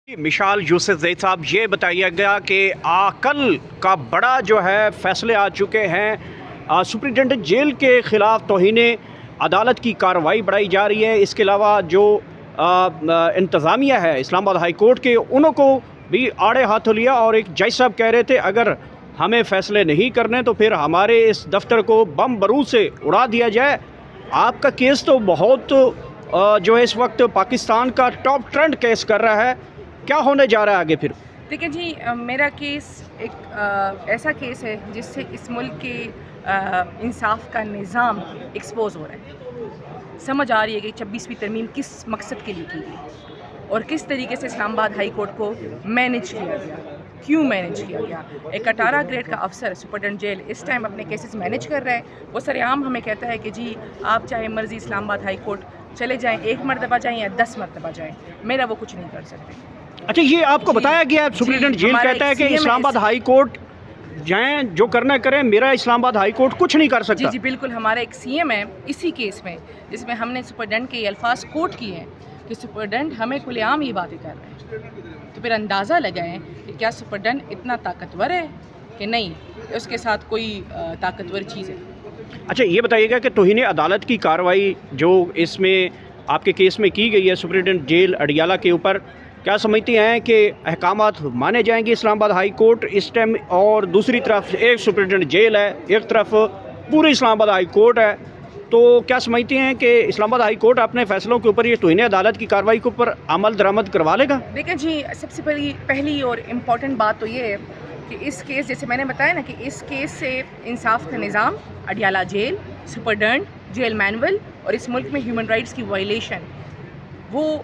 مشال یوسف زید صاحب، یہ بتائیے گا کہ کل کا بڑا جو ہے فیصلے آ چکے ہیں سپرنٹینڈنٹ جیل کے خلاف توہین عدالت کی کارروائی بڑھائی جا رہی ہے۔ اس کے علاوہ جو انتظامیہ ہے اسلام آباد ہائی کورٹ کے، انہوں کو بھی آڑے ہاتھوں لیا اور ایک جج صاحب کہہ رہے تھے اگر ہمیں فیصلے نہیں کرنے تو پھر ہمارے اس دفتر کو بم بارود سے اڑا دیا جائے۔ آپ کا کیس تو بہت جو ہے اس وقت پاکستان کا ٹاپ ٹرینڈ کیس کر رہا ہے، کیا ہونے جا رہا ہے آگے پھر؟ دیکھیں جی، میرا کیس ایک ایسا کیس ہے جس سے اس ملک کے انصاف کا نظام ایکسپوز ہو رہا ہے۔ سمجھ آ رہی ہے کہ 26ویں ترمیم کس مقصد کے لیے کی گئی اور کس طریقے سے اسلام آباد ہائی کورٹ کو مینیج کیا گیا، کیوں مینیج کیا گیا۔ ایک 18 گریڈ کا افسر سپرنٹینڈنٹ جیل اس ٹائم اپنے کیسز مینیج کر رہا ہے۔ وہ سر عام ہمیں کہتا ہے کہ جی آپ چاہے مرضی اسلام آباد ہائی کورٹ چلے جائیں، 1 مرتبہ جائیں یا 10 مرتبہ جائیں، میرا وہ کچھ نہیں کر سکتے۔ اچھا، یہ آپ کو بتایا گیا سپرنٹینڈنٹ جیل کہتا ہے کہ اسلام آباد ہائی کورٹ جائیں، جو کرنا کریں، میرا اسلام آباد ہائی کورٹ کچھ نہیں کر سکتا۔ جی بالکل، ہمارا ایک سی ایم ہے اسی کیس میں، جس میں ہم نے سپرنٹینڈنٹ کے یہ الفاظ کوٹ کیے ہیں کہ سپرنٹینڈنٹ ہمیں کھلے عام یہ باتیں کر رہے ہیں، تو پھر اندازہ لگائیں کہ کیا سپرنٹینڈنٹ اتنا طاقتور ہے کہ نہیں، اس کے ساتھ کوئی طاقتور چیز ہے۔ اچھا، یہ بتائیے گا کہ توہین عدالت کی کارروائی جو اس میں آپ کے کیس میں کی گئی ہے سپرنٹینڈنٹ جیل اڈیالہ کے اوپر، کیا سمجھتی ہیں کہ احکامات مانے جائیں گے اسلام آباد ہائی کورٹ اس ٹائم؟ اور دوسری طرف ایک سپرنٹینڈنٹ جیل ہے، ایک طرف پوری اسلام آباد ہائی کورٹ ہے، تو کیا سمجھتی ہیں کہ اسلام آباد ہائی کورٹ اپنے فیصلوں کے اوپر یہ توہین عدالت کی کارروائی کے اوپر عمل درآمد کروا لے گا؟ دیکھیں جی، سب سے پہلی اور امپورٹنٹ بات تو یہ ہے کہ اس کیس، جیسے میں نے بتایا نا کہ اس کیس سے انصاف کا نظام، Adiala jail, superintendent jail manual اور اس ملک میں ہیومن رائٹس کی وائلیشن وہ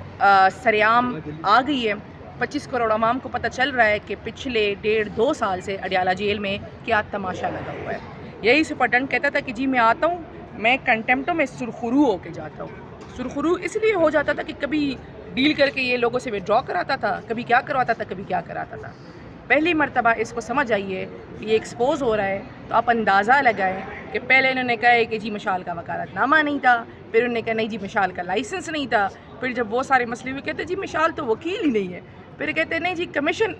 سریعام آ گئی ہے۔ 25 کروڑ عوام کو پتہ چل رہا ہے کہ پچھلے 1.5-2 سال سے اڈیالہ جیل میں کیا تماشا لگا ہوا ہے۔ یہی سپرنٹینڈنٹ کہتا تھا کہ جی میں آتا ہوں، میں کنٹمپٹوں میں سرخرو ہو کے جاتا ہوں۔ سرخرو اس لیے ہو جاتا تھا کہ کبھی ڈیل کر کے یہ لوگوں سے وڈرا کراتا تھا، کبھی کیا کرواتا تھا، کبھی کیا کراتا تھا۔ پہلی مرتبہ اس کو سمجھ آئیے کہ یہ ایکسپوز ہو رہا ہے، تو آپ اندازہ لگائیں کہ پہلے انہوں نے کہا ہے کہ جی مشال کا وکالت نامہ نہیں تھا، پھر انہوں نے کہا نہیں جی مشال کا لائسنس نہیں تھا، پھر جب وہ سارے مسئلے ہوئے کہتے جی مشال تو وکیل ہی نہیں ہے، پھر کہتے نہیں جی کمیشن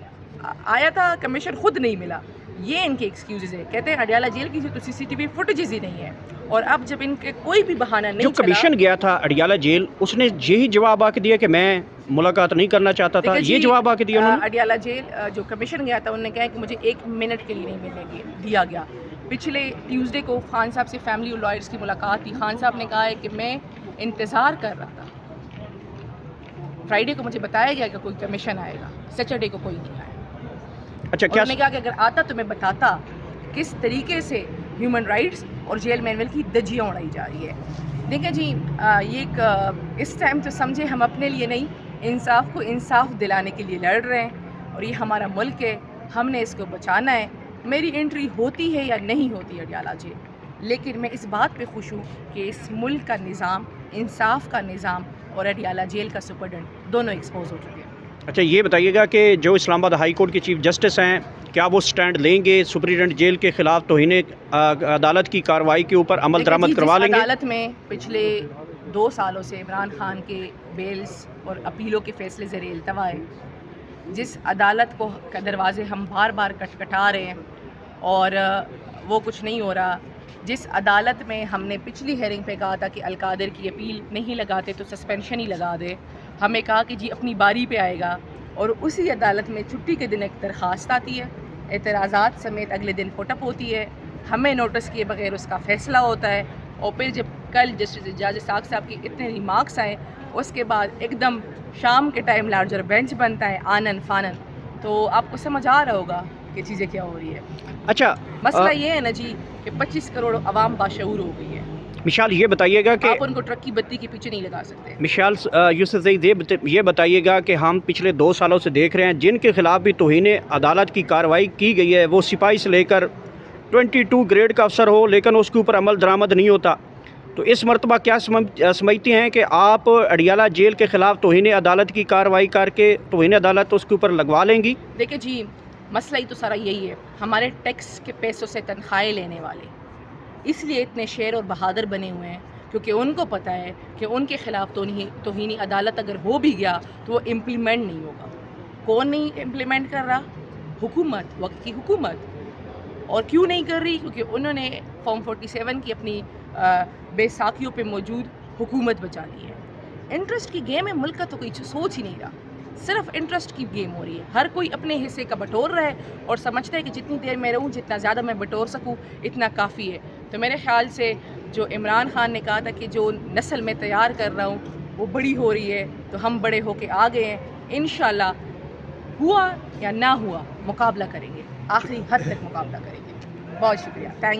آیا تھا، کمیشن خود نہیں ملا۔ یہ ان کے ایکسکیوزز ہے۔ کہتے ہیں اڈیالہ جیل کی تو CCTV فوٹیجز ہی نہیں ہے، اور اب جب ان کے کوئی بھی بہانہ نہیں جو کمیشن گیا تھا اڈیالہ جیل، اس نے یہی جواب آ کے دیا کہ میں ملاقات نہیں کرنا چاہتا تھا، یہ جواب آ کے دیا انہوں نے؟ اڈیالہ جیل جو کمیشن گیا تھا، انہوں نے کہا کہ مجھے 1 منٹ کے لیے نہیں ملنے دیا گیا۔ پچھلے ٹیوزڈے کو خان صاحب سے فیملی لائرز کی ملاقات تھی، خان صاحب نے کہا ہے کہ میں انتظار کر رہا تھا، فرائیڈے کو مجھے بتایا گیا کہ کوئی کمیشن آئے گا، سیٹرڈے کو کوئی نہیں آیا۔ اچھا، انہوں نے کہا کہ اگر آتا تو میں بتاتا کس طریقے سے ہیومن رائٹس اور جیل مینول کی دجیاں اڑائی جا رہی ہے۔ دیکھیں جی، یہ ایک اس ٹائم تو سمجھے ہم اپنے لیے نہیں، انصاف کو انصاف دلانے کے لیے لڑ رہے ہیں، اور یہ ہمارا ملک ہے، ہم نے اس کو بچانا ہے۔ میری انٹری ہوتی ہے یا نہیں ہوتی اڈیالہ جیل، لیکن میں اس بات پہ خوش ہوں کہ اس ملک کا نظام، انصاف کا نظام اور اڈیالہ جیل کا سپرنٹینڈنٹ دونوں ایکسپوز ہو چکے ہیں۔ اچھا، یہ بتائیے گا کہ جو اسلام آباد ہائی کورٹ کے چیف جسٹس ہیں، کیا وہ سٹینڈ لیں گے سپرنٹینڈنٹ جیل کے خلاف توہین عدالت کی کارروائی کے اوپر عمل درآمد کروا لیں گے؟ عدالت میں پچھلے 2 سالوں سے عمران خان کے بیلز اور اپیلوں کے فیصلے زیر التوا ہے، جس عدالت کو دروازے ہم بار بار کٹکھٹا رہے ہیں اور وہ کچھ نہیں ہو رہا، جس عدالت میں ہم نے پچھلی ہیئرنگ پہ کہا تھا کہ القادر کی اپیل نہیں لگاتے تو سسپینشن ہی لگا دے، ہمیں کہا کہ جی اپنی باری پہ آئے گا، اور اسی عدالت میں چھٹی کے دن ایک درخواست آتی ہے، اعتراضات سمیت اگلے دن پٹ اپ ہوتی ہے، ہمیں نوٹس کیے بغیر اس کا فیصلہ ہوتا ہے، اور پھر جب کل جسٹس اعجاز اسحاق صاحب کی اتنے ریمارکس آئے، اس کے بعد ایک دم شام کے ٹائم لارجر بینچ بنتا ہے آنن فانن، تو آپ کو سمجھ آ رہا ہوگا کہ چیزیں کیا ہو رہی ہے۔ اچھا، مسئلہ یہ ہے نا جی کہ 25 کروڑ عوام باشعور ہو گئی ہے۔ مشال، یہ بتائیے گا کہ آپ ان کو ٹرک کی بتی کے پیچھے نہیں لگا سکتے۔ مشال یوسف زید، یہ بتائیے گا کہ ہم پچھلے 2 سالوں سے دیکھ رہے ہیں جن کے خلاف بھی توہین عدالت کی کارروائی کی گئی ہے، وہ سپاہی سے لے کر 22 گریڈ کا افسر ہو، لیکن اس کے اوپر عمل درآمد نہیں ہوتا، تو اس مرتبہ کیا سمجھتی ہیں کہ آپ اڈیالہ جیل کے خلاف توہین عدالت کی کارروائی کر کے توہین عدالت اس کے اوپر لگوا لیں گی؟ دیکھیں جی، مسئلہ ہی تو سارا یہی ہے، ہمارے ٹیکس کے پیسوں سے تنخواہیں لینے والے اس لیے اتنے شیر اور بہادر بنے ہوئے ہیں، کیونکہ ان کو پتہ ہے کہ ان کے خلاف توہینی عدالت اگر ہو بھی گیا تو وہ امپلیمنٹ نہیں ہوگا۔ کون نہیں امپلیمنٹ کر رہا؟ حکومت، وقت کی حکومت. اور کیوں نہیں کر رہی؟ کیونکہ انہوں نے فارم 47 کی اپنی بے ساکھیوں پہ موجود حکومت بچا لی ہے. انٹرسٹ کی گیم ہے، ملک کا تو کوئی سوچ ہی نہیں رہا، صرف انٹرسٹ کی گیم ہو رہی ہے. ہر کوئی اپنے حصے کا بٹور رہا ہے اور سمجھتا ہے کہ جتنی دیر میں رہوں، جتنا زیادہ میں بٹور سکوں اتنا کافی ہے. تو میرے خیال سے جو عمران خان نے کہا تھا کہ جو نسل میں تیار کر رہا ہوں وہ بڑی ہو رہی ہے، تو ہم بڑے ہو کے آ گئے ہیں. انشاءاللہ ہوا یا نہ ہوا مقابلہ کریں گے، آخری حد تک مقابلہ کریں گے. بہت شکریہ. تھینک